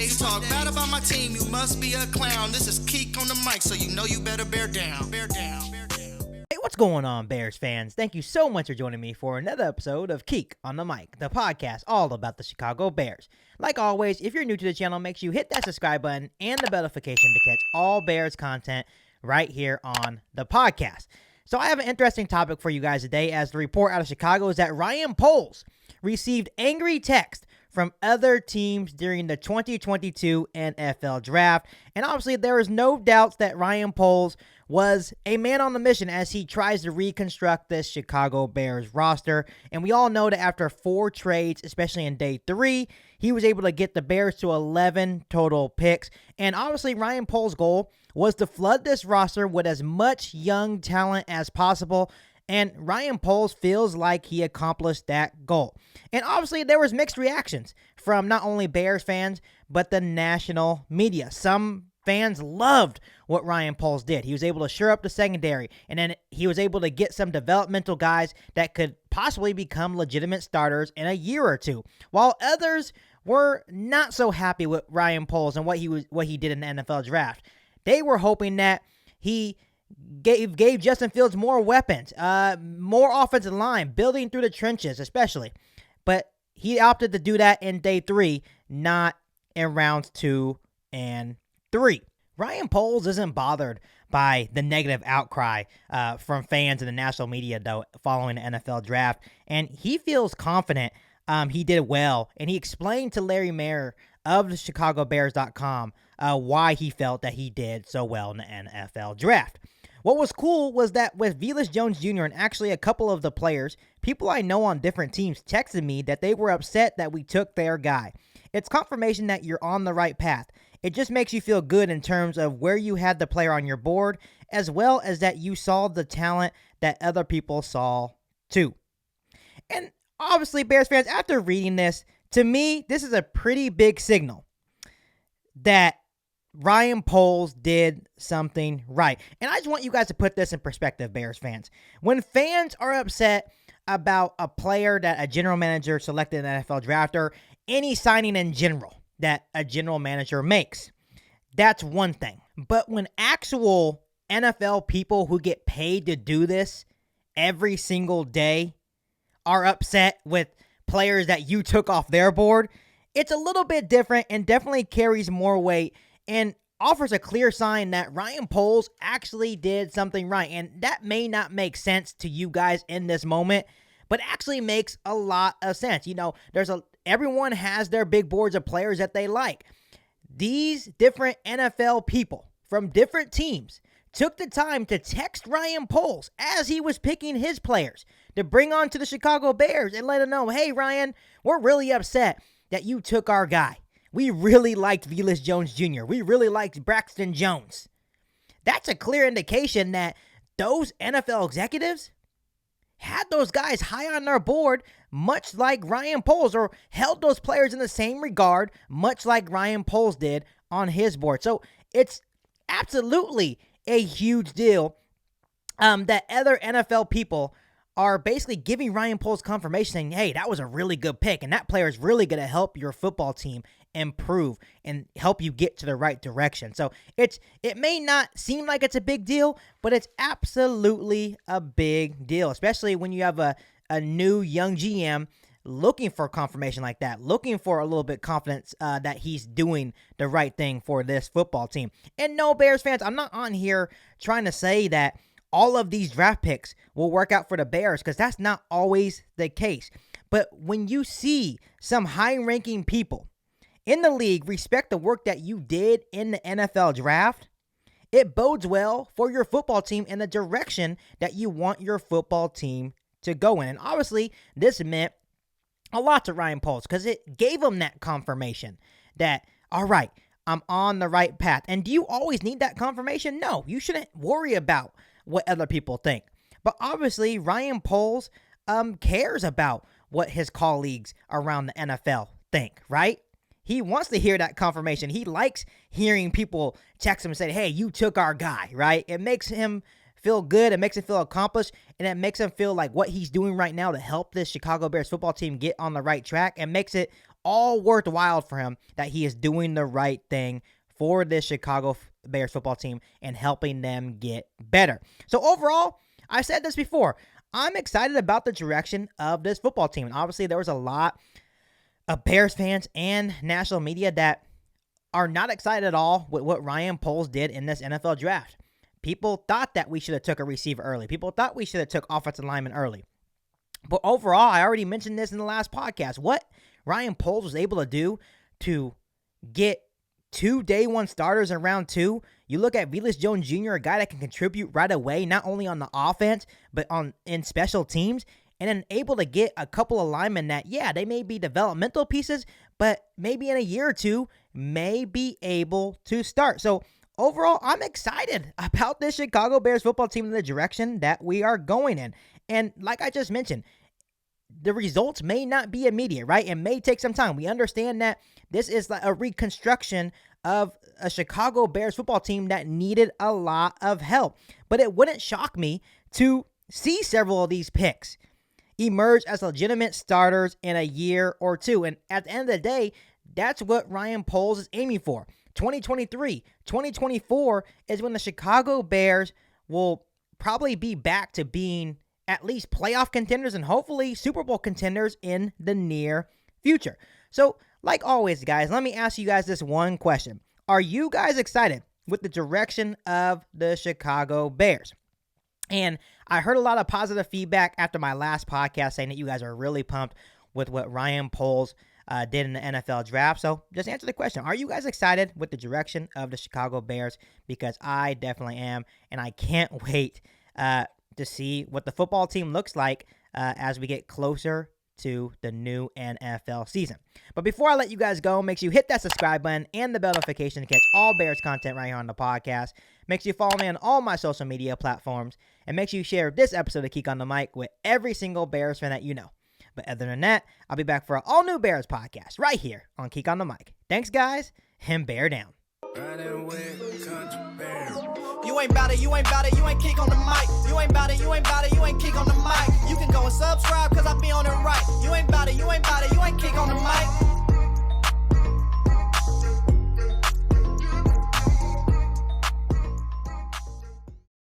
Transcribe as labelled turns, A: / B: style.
A: You talk bad about my team, you must be a clown. This is Keek on the mic, so you know you better bear down. Bear down. Bear down.
B: Hey, what's going on, Bears fans? Thank you so much for joining me for another episode of Keek on the Mic, the podcast all about the Chicago Bears. Like always, if you're new to the channel, make sure you hit that subscribe button and the bell notification to catch all Bears content right here on the podcast. So I have an interesting topic for you guys today, as the report out of Chicago is that Ryan Poles received angry text from other teams during the 2022 NFL Draft. And obviously, there is no doubts that Ryan Poles was a man on the mission as he tries to reconstruct this Chicago Bears roster. And we all know that after 4 trades, especially in day 3, he was able to get the Bears to 11 total picks. And obviously, Ryan Poles' goal was to flood this roster with as much young talent as possible. And Ryan Poles feels like he accomplished that goal. And obviously, there was mixed reactions from not only Bears fans, but the national media. Some fans loved what Ryan Poles did. He was able to shore up the secondary, and then he was able to get some developmental guys that could possibly become legitimate starters in a year or two. While others were not so happy with Ryan Poles and what he did in the NFL Draft. They were hoping that he gave Justin Fields more weapons, more offensive line, building through the trenches especially. But he opted to do that in day 3, not in rounds 2 and 3. Ryan Poles isn't bothered by the negative outcry from fans and the national media, though, following the NFL Draft. And he feels confident he did well. And he explained to Larry Mayer of the ChicagoBears.com why he felt that he did so well in the NFL Draft. What was cool was that with Velus Jones Jr. and actually a couple of the players, people I know on different teams texted me that they were upset that we took their guy. It's confirmation that you're on the right path. It just makes you feel good in terms of where you had the player on your board, as well as that you saw the talent that other people saw too. And obviously, Bears fans, after reading this, to me, this is a pretty big signal that Ryan Poles did something right. And I just want you guys to put this in perspective, Bears fans. When fans are upset about a player that a general manager selected in the NFL draft or any signing in general that a general manager makes, that's one thing. But when actual NFL people who get paid to do this every single day are upset with players that you took off their board, it's a little bit different and definitely carries more weight and offers a clear sign that Ryan Poles actually did something right. And that may not make sense to you guys in this moment, but actually makes a lot of sense. You know, everyone has their big boards of players that they like. These different NFL people from different teams took the time to text Ryan Poles as he was picking his players to bring on to the Chicago Bears and let him know, hey, Ryan, we're really upset that you took our guy. We really liked Velus Jones Jr. We really liked Braxton Jones. That's a clear indication that those NFL executives had those guys high on their board, much like Ryan Poles, or held those players in the same regard, much like Ryan Poles did on his board. So it's absolutely a huge deal that other NFL people are basically giving Ryan Poles confirmation saying, hey, that was a really good pick, and that player is really going to help your football team improve and help you get to the right direction. So it may not seem like it's a big deal, but it's absolutely a big deal, especially when you have a new young GM looking for confirmation like that, looking for a little bit confidence that he's doing the right thing for this football team. And no, Bears fans, I'm not on here trying to say that all of these draft picks will work out for the Bears, because that's not always the case. But when you see some high-ranking people in the league respect the work that you did in the NFL draft, it bodes well for your football team and the direction that you want your football team to go in. And obviously, this meant a lot to Ryan Poles because it gave him that confirmation that, all right, I'm on the right path. And do you always need that confirmation? No, you shouldn't worry about what other people think. But obviously, Ryan Poles cares about what his colleagues around the NFL think, right? He wants to hear that confirmation. He likes hearing people text him and say, hey, you took our guy, right? It makes him feel good. It makes him feel accomplished, and it makes him feel like what he's doing right now to help this Chicago Bears football team get on the right track, and makes it all worthwhile for him that he is doing the right thing for this Chicago Bears football team and helping them get better. So overall, I said this before, I'm excited about the direction of this football team. And obviously, there was a lot of Bears fans and national media that are not excited at all with what Ryan Poles did in this NFL draft. People thought that we should have took a receiver early. People thought we should have took offensive lineman early. But overall, I already mentioned this in the last podcast. What Ryan Poles was able to do to get 2 day one starters in round 2. You look at Velus Jones Jr., a guy that can contribute right away, not only on the offense, but in special teams, and then able to get a couple of linemen that, yeah, they may be developmental pieces, but maybe in a year or two may be able to start. So overall, I'm excited about this Chicago Bears football team in the direction that we are going in. And like I just mentioned, the results may not be immediate, right? It may take some time. We understand that this is like a reconstruction of a Chicago Bears football team that needed a lot of help. But it wouldn't shock me to see several of these picks emerge as legitimate starters in a year or two. And at the end of the day, that's what Ryan Poles is aiming for. 2023, 2024 is when the Chicago Bears will probably be back to being at least playoff contenders and hopefully Super Bowl contenders in the near future. So, like always, guys, let me ask you guys this one question. Are you guys excited with the direction of the Chicago Bears? And I heard a lot of positive feedback after my last podcast saying that you guys are really pumped with what Ryan Poles did in the NFL draft. So just answer the question. Are you guys excited with the direction of the Chicago Bears? Because I definitely am, and I can't wait to see what the football team looks like as we get closer to the new NFL season. But before I let you guys go, make sure you hit that subscribe button and the bell notification to catch all Bears content right here on the podcast. Make sure you follow me on all my social media platforms, and make sure you share this episode of Keek on the Mic with every single Bears fan that you know. But other than that, I'll be back for an all-new Bears podcast right here on Keek on the Mic. Thanks, guys, and bear down.
A: You ain't bout it, you ain't bout it, you ain't Keek on the mic. You ain't bout it, you ain't bout it, you ain't Keek on the mic. You can go and subscribe, cause I be on it right. You ain't bout it,